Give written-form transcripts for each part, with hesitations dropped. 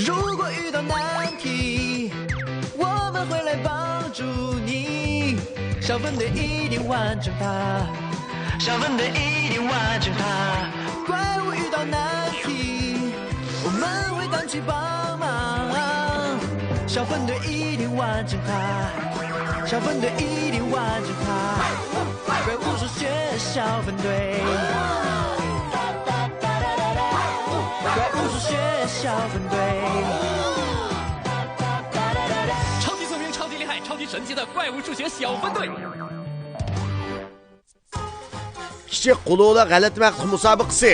如果遇到难题，我们会来帮助你。小分队一定完成它，小分队一定完成它。怪物遇到难题，我们会赶去帮忙。小分队一定完成它，小分队一定完成它。怪物数学小分队，怪物数学小分队。超级聪明、超级厉害、超级神奇的怪物数学小分队。 Kichik qo'lovlar g'alati vaqt musobaqasi.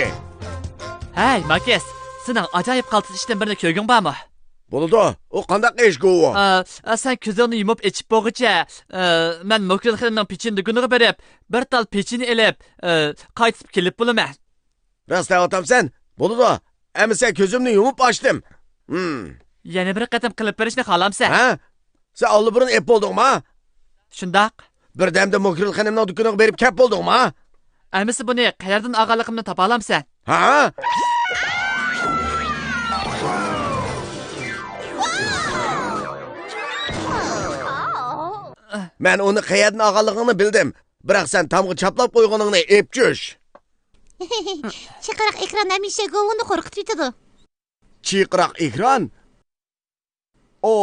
Hey, Markes, sening ajoyib qaltis ishdan birini ko'rging bormi? Bo'ladi. U qanday ish go'u? Sen ko'zingni yumib ichib bo'lguncha, men Mokil xonimning pechendiguniga berib, bir tal pecheni elib, qaytib kelib bo'laman. Rostdan otamsan? Bo'ladi. Endi sen ko'zimni yumib ochdim. Yana bir qatam qilib berishni xohlamsan? Ha? Sen oldiburun ep bo'ldingmi? Shundoq. Birdamda Mokil xonimning do'koniga berib kep bo'ldingmi? Amisi buni qayerdan og'aligimni topa olamsan? Ha? Men uni qayerdan og'aligini bildim. Biroq sen tamg'i chaplab qo'yganingni epjush. Chiqariq ekran hamisha govuni qo'rqitib yutadi. Chiqariq ekran? O,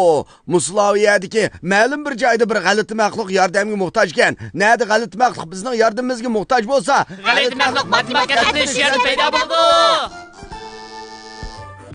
Muslaviyadagi ma'lum bir joyda bir g'alati maxluq yordamga muhtoj ekan. Nada g'alati maxluq bizning yordamimizga muhtoj bo'lsa, g'alati maxluq matematikada ishlar paydo bo'ldi.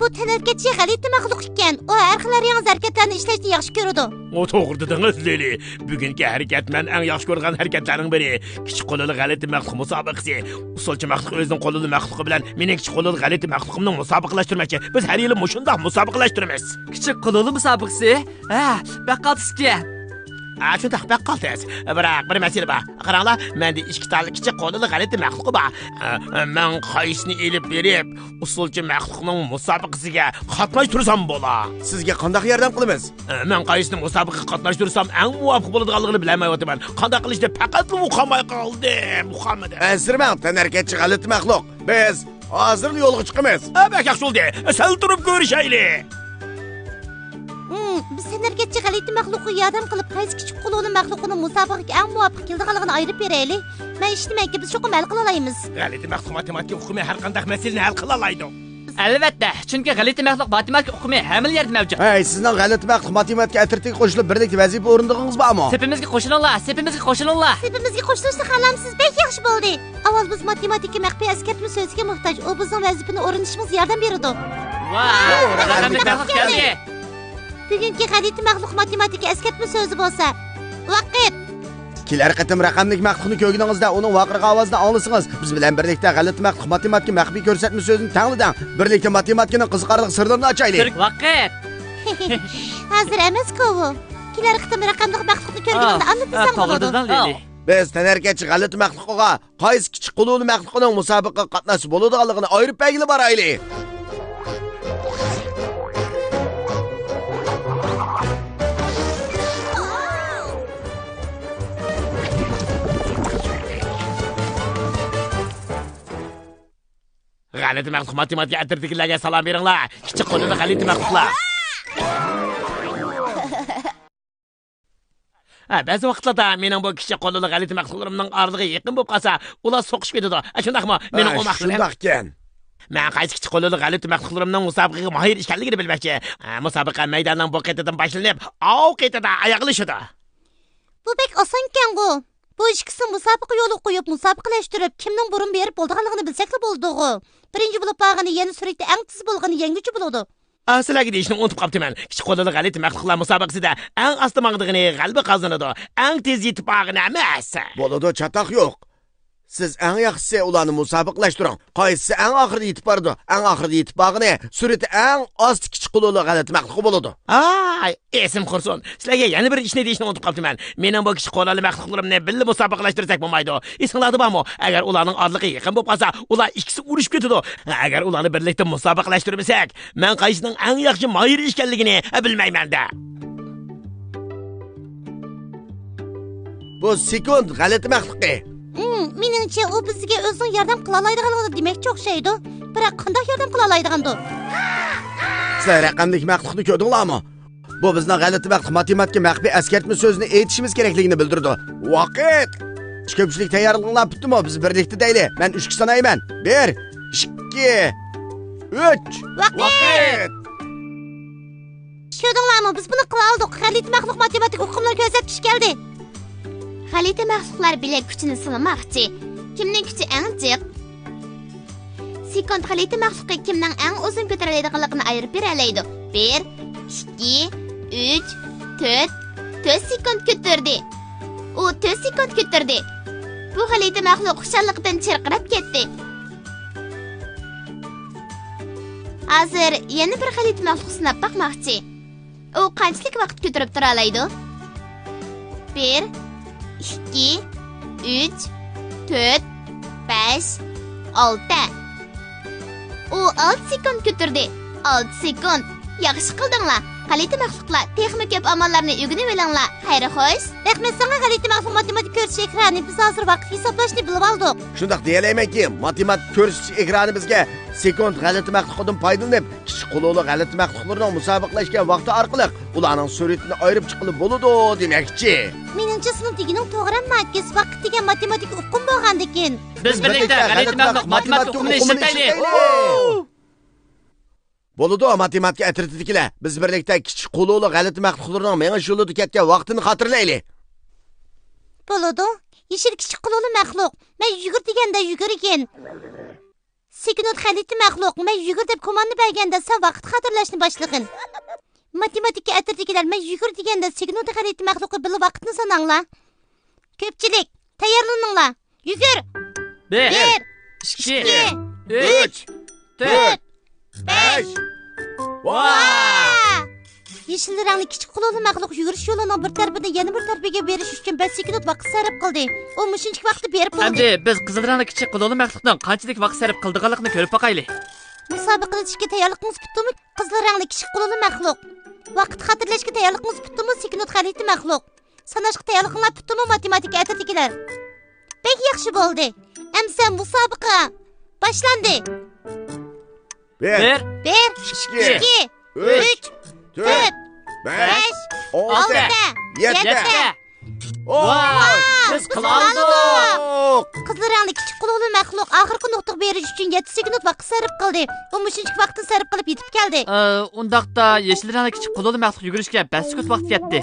Bu tanarkachi g'alati maxluq ekan. U har xil yangi harakatlarni ishlashni yaxshi ko'radi. O to'g'ri dedingiz, Leli. Bugungi harakat men eng yaxshi ko'rgan harakatlarning biri. Kichik qo'lli g'alati maxluq musobaqasi. Usulchi maxluq o'zining qo'lli maxluqi bilan mening kichik qo'lli g'alati maxluqimni musobaqalashtirmoqchi. Biz har yili mushundoq musobaqalashtiramiz. Kichik qo'lli musobaqasi? Ha, baqqaltisga. Shundoq baqqaltis. Biroq bir masala bor. Qaranglar, menda ikki tal kichik qo'lli g'alati maxluqi bor. Men qaysini elib berib, usulchi maxluqning musobaqasiga qatnashtirsam bo'lar. Sizga qanday yordam qilamiz? Men qaysini musobaqaga qatnashtirsam eng muvofiq bo'ladiganligini bilmayapman. Qanday qilishni faqat uqamay qoldim. Muhammad. Ansirman, tanarkachi g'alati maxluq. Biz hozir yo'lga chiqamiz. Bak yaxshi bo'ldi. Sal turib ko'rishaylik. Biz tanarkachi g'alati maxluqni yordam qilib, qaysi kichik qo'lli maxluqning musobaqaga eng muvofiq keladiganligini ayirib beraylik. Men ishtimanki biz cho'qim hal qila olamiz. G'alati maxluq matematika o'qimay har qanday masalani hal qila oladi. Albatta, chunki g'alati maxluq matematika o'qimay hamma yerda mavjud. Hey, sizning g'alati maxluq matematika atritiga qo'shilib birlikda vazifa o'rindig'ingiz bormi? Sepimizga qo'shilinglar, sepimizga qo'shilinglar. Sepimizga qo'shilishni xohlamsiz, bek yaxshi bo'ldi. Avval biz matematika maxfiy eskartma so'ziga muhtoj. U bizning vazifani o'rganishimizga yordam beradi. Vau, raqamli maxluq keldi. Bugungi g'alati maxluq matematika eskartma so'zi bo'lsa, vaqt. Kelar qatim raqamli maxluqni ko'rganingizda uning vaqirga ovozini anglasangiz, biz bilan birlikda g'alati maxluq matematika maxfiy ko'rsatma so'zini tanglading. Birlikda matematikaning qiziqarli sirlarini ochaylik. Vaqt. Hozir emas-ku. Kelar qatim raqamli maxluqni ko'rganingizda anlatsan bo'ladi. Biz tanarkachi g'alati maxluqqa qaysi kichik qo'lli maxluqning musobaqaga qatnashib bo'ladiganligini ayirib belgilab boraylik. G'alati maxluq matematika atritilarga salom beringlar. Kichik qo'lli g'alati maxluqlar. Ba'zi vaqtlarda mening bu kichik qo'lli g'alati maxluqlarimning orlig'iga yaqin bo'lib qolsa, ular so'qishib ketadi. Shundaqmi? Mening u maxluqim. Shundaq ekan. Men qaysi kichik qo'lli g'alati maxluqlarimning musobaqaga mahir ekanligini bilmoqchi. Musobaqa maydonining bu qetidan boshlanib, oq qetida oyoqlashadi. Bu bek oson ekan bu. Bu ikkisi musobaqa yo'li qo'yib, musobaqalashtirib, kimning burun berib bo'lganligini bilsakla bo'ldi-ku. Birinchi bo'lib borgani yana suratda eng tiz bo'lgani yenguvchi bo'ladi. Sizlarga deyishni unutib qolibman. Kichik qo'lli g'alati maxluqlar musobaqasida eng asta mangdig'ini g'alaba qozonadi. Eng tez yetib borgani emas. Bo'ladi, chatoq yo'q. Siz eng yaxshisi ularni musobaqalashtiring. Qaysisi eng oxirida yetib bordi? Eng oxirida yetib borgani surati eng osti kichik qo'lli g'alati maxluq bo'ladi. Esim qursin. Sizlarga yana bir ishni deyishni unutib qolibman. Mening bu kichik qo'lli maxluqlarimni birga musobaqalashtirsak bo'lmaydi. Esinglarda bormi? Agar ularning orlig'iga yaqin bo'lib qolsa, ular ikkisi urushib ketadi. Agar ularni birlikda musobaqalashtirmasak, men qaysining eng yaxshi mahir ekanligini bilmayman-da. Bu sekund g'alati maxluqi. Meningcha u bizga o'zining yordam qila oladiganligini demoqchi o'xshaydi. Biroq qanday yordam qila oladigandu? Sizlar raqamlik maqtuqni ko'rdinglarmi? Bu bizning g'alati vaqt matematika maxfiy eskartma so'zini aytishimiz kerakligini bildirdi. Vaqt. Ko'pchilik tayyorlig'inglar bitdimi? Biz birlikda deyli. Men 3 sanayman. 1 2 3 Vaqt. Ko'rdinglarmi? Biz buni qila oldik. G'alati maxluq matematik uqumlar ko'rsatkish keldi. G'alati maxluqlar bilak kuchini sinamoqchi. Kimning kuchi eng jiq? Sekund g'alati maxluqqa kimning eng uzun ko'tariladiganligini ayirib bera oladi. 1 2 3 4 sekund ko'tardi. U 4 sekund ko'tardi. Bu g'alati maxluq xushalliqdan chirqirab ketdi. Hozir yana bir g'alati maxluq sinab boqmoqchi. U qanchalik vaqt ko'tarib tura oladi? 1 2 3 4 5 6 U 6 sekund ko'tardi. 6 sekund. Yaxshi qildinglar. G'alati maxluqlar, texnik ko'p amallarni o'rganib olinglar. Xayr xo'sh. Rahmat senga g'alati maxluq matematik ko'rsatish ekrani biz hozir vaqt hisoblashni bilib oldik. Shundaq deyalaymanki, matematik ko'rsatish ekrani bizga sekund g'alati maxluqdan foydalanib, kichik qo'lli g'alati maxluqlarning musobaqalashgan vaqti orqali ularning suratini ayirib chiqilib bo'ladi demakchi. Meningcha sinov deganing to'g'ri emas, vaqt degan matematik uqum bo'lgandikin. Biz birlikda g'alati maxluq matematik uqumini ishlataylik. Bo'ladi matematika atritidikilar. Biz birlikda kichik qo'lli g'alati maxluqlarning menga yo'lida ketgan vaqtini xotirlaylik. Bo'ladi. Yeshil kichik qo'lli maxluq. Men yugur deganda yugurgan. Sekund g'alati maxluq. Men yugur deb komanda berganda sen vaqt xotirlashni boshlagin. Matematika atritidikilar men yugur deganda sekund g'alati maxluqqa bilib vaqtni sananglar. Ko'pchilik tayyorlaninglar. Yugur. 1 2 3 4 5 Yeşil rangli kichik qo'lli maxluq yugurish yo'lining bir tarafidan yana bir tarafiga berish uchun 5 sekund vaqt sarf qildi. U mushunchalik vaqtni berib bo'ldi. Endi biz qizil rangli kichik qo'lli maxluqning qanchalik vaqt sarf qildiganligini ko'rib boqaylik. Musobaqalashga tayyorligingiz bitdimi? Qizil rangli kichik qo'lli maxluq. Vaqt xotirlashga tayyorligingiz bitdimi? Sekund g'alati maxluq. Sanashga tayyorliginglar bitdimi? Matematika atritidikilar. Bek yaxshi bo'ldi. Amsa musobaqa boshlandi. 1 1 2 3 4 5 6 7 Biz qila oldik. Qizil rangli kichik qo'lli maxluq oxirgi nuqtaga berish uchun 7 sekund vaqt sarf qildi. U mushunchalik vaqtni sarf qilib yetib keldi. Undaqda yeşil rangli kichik qo'lli maxluq yugurishga 5 sekund vaqt ketdi.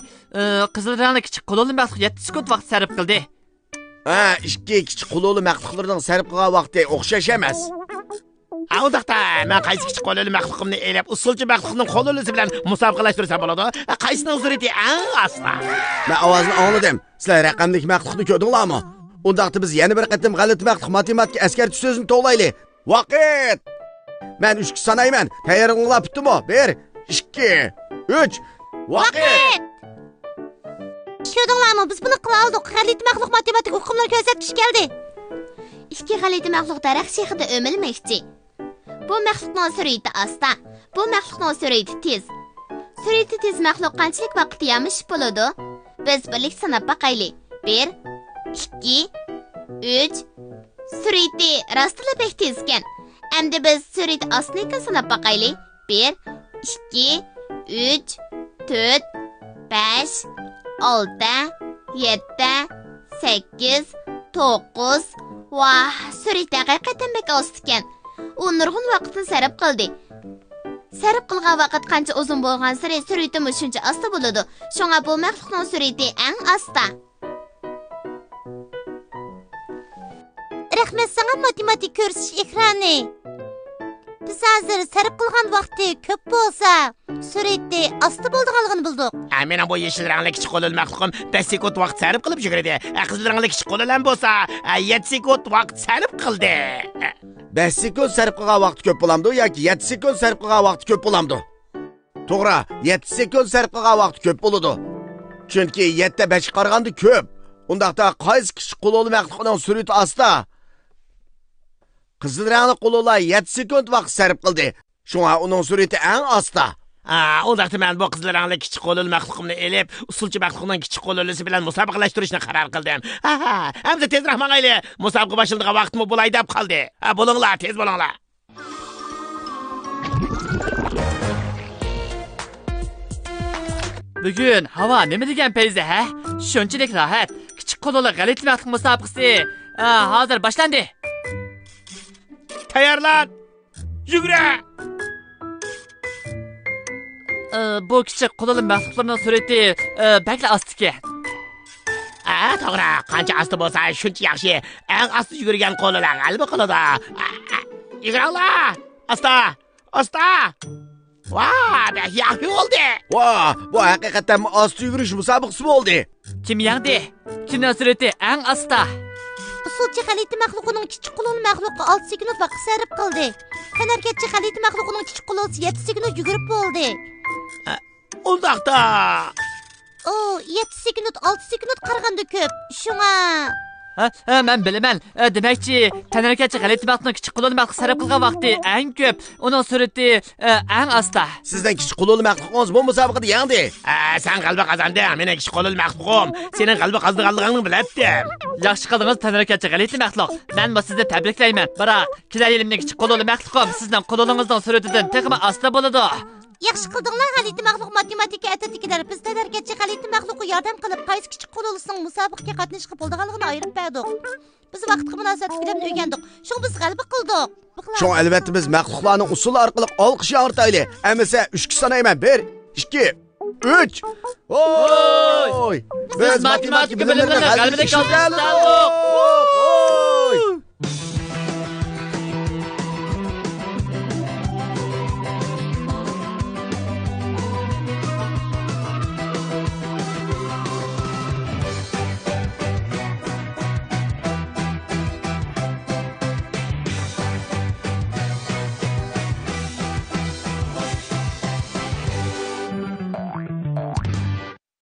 Qizil rangli kichik qo'lli maxluq 7 sekund vaqt sarf qildi. Ikki kichik qo'lli maxluqlarning sarf qilgan vaqti o'xshash emas. Undaqda men qaysi kichik qo'lli maxluqimni elab, usulchi maxluqning qo'llisi bilan musobaqalashtirsam bo'ladi. Qaysining surati eng asla? Men ovozni angladim. Sizlar raqamlik maxluqni ko'rdinglarmi? Undaqda biz yana bir qatim g'alati maxluq matematika askarchi so'zini to'g'laylik. Vaqt. Men 3 sanayman. Tayyorlig'inglar bitdimi? 1 2 3 Vaqt. Ko'rdinglarmi? Biz buni qila oldik. G'alati maxluq matematik uqumlar ko'rsatkish keldi. Ikki g'alati maxluq daraxt shexida o'milmoqchi. Bu maxluqning surati asta, bu maxluqning surati tez. Surati tez maxluq qanchalik vaqtda yamish bo'ladi? Biz birlik sanab boqaylik. 1 2 3 Surati rostla pek tez ekan. Endi biz surati astni sanab boqaylik. 1 2 3 4 5 6 7 8 9 Vah, surati haqiqatan bek ost ekan. U nurg'un vaqtni sarf qildi. Sarf qilgan vaqt qancha uzun bo'lgan sari surati shuncha asta bo'ladi. Shunga bu maxluqning surati eng asta. Rahmat sana matematik ko'rsatish ekrani. Biz hozir sarf qilgan vaqti ko'p bo'lsa, surati asta bo'lganligini bildik. Mena bu yeşil rangli kichik qo'lli maxluqim 5 sekund vaqt sarf qilib yuguradi. Qizil rangli kichik qo'llilar bo'lsa 7 sekund vaqt sarf qildi. 5 sekund sarf qilgan vaqt ko'p bo'lamdi yoki 7 sekund sarf qilgan vaqt ko'p bo'lamdi? To'g'ri, 7 sekund sarf qilgan vaqt ko'p bo'ladi. Chunki 7 ta 5 qaraganda ko'p. Undaqda qaysi kichik qo'lli maxluqning surati asta? Qizil rangli qo'llilar 7 sekund vaqt sarf qildi. Shunga uning surati eng asta. Undaqda men bu qizil rangli kichik qo'lli maxluqimni elib, usulchi maxluqning kichik qo'llisi bilan musobaqalashtirishni qaror qildim. Hamza tezroq mangayli. Musobaqa boshlanadigan vaqtmi bo'lay deb qoldi. Bo'linglar, tez bo'linglar. Bugun havo nima degan payza, ha? Shunchalik rohat. Kichik qo'lli g'alati maxluq musobaqasi. Hozir boshlandi. Tayyorlan. Yugura. Bu kichik qo'lli maxluqlarning surati bakla ostiki. To'g'ri, qancha asti bo'lsa, shuncha yaxshi. Eng asti yugurgan qo'llar g'alaba qiladi. Yuguranglar. Asta. Vay, yaxshi oldu. Vay, bu haqiqatan osti yugurish musobaqasi bo'ldi. Kim yangdi? Kimning surati eng asta? Usulchi g'alati maxluqining kichik qo'lli maxluqi 6 sekund vaqt sarf qildi. Harakatchi g'alati maxluqining kichik qo'lli 7 sekund yugurib bo'ldi. Undaqda. 7 sekund 6 sekund qaraganda ko'p. Shunga Men bilaman. Demakchi, tanrakatchi g'alati maxluqning kichik qo'lli maxluq sarf qilgan vaqti eng ko'p. Uning surati eng asta. Sizdan kichik qo'lli maxluqingiz bu musobaqada yangdi. Sen g'alaba qozonding. Men kichik qo'lli maxluqim. Sening g'alaba qozonganligingni biladim. Yaxshi qildingiz, tanrakatchi g'alati maxluq. Men sizni tabriklayman. Biroq, kilayelimning kichik qo'lli maxluqim sizning qo'lingizning suratidan texmi asta bo'ladi. yaxshi qildinglar g'alati maxluq matematika atatikilar. Biz harakatchi g'alati maxluqqa yordam qilib, qaysi kichik qo'llisining musobaqaga qatnashib bo'lganligini ayirib berdik. Biz vaqtga munosib fikrni o'rgandik. Shu biz g'alaba qildik. Shu albatta biz maxluqlarning usuli orqali olqish ortayli. Amasa 3 sanayman. 1 2 3. Oy! Biz matematika bilimlarini g'alabaga keltirdik.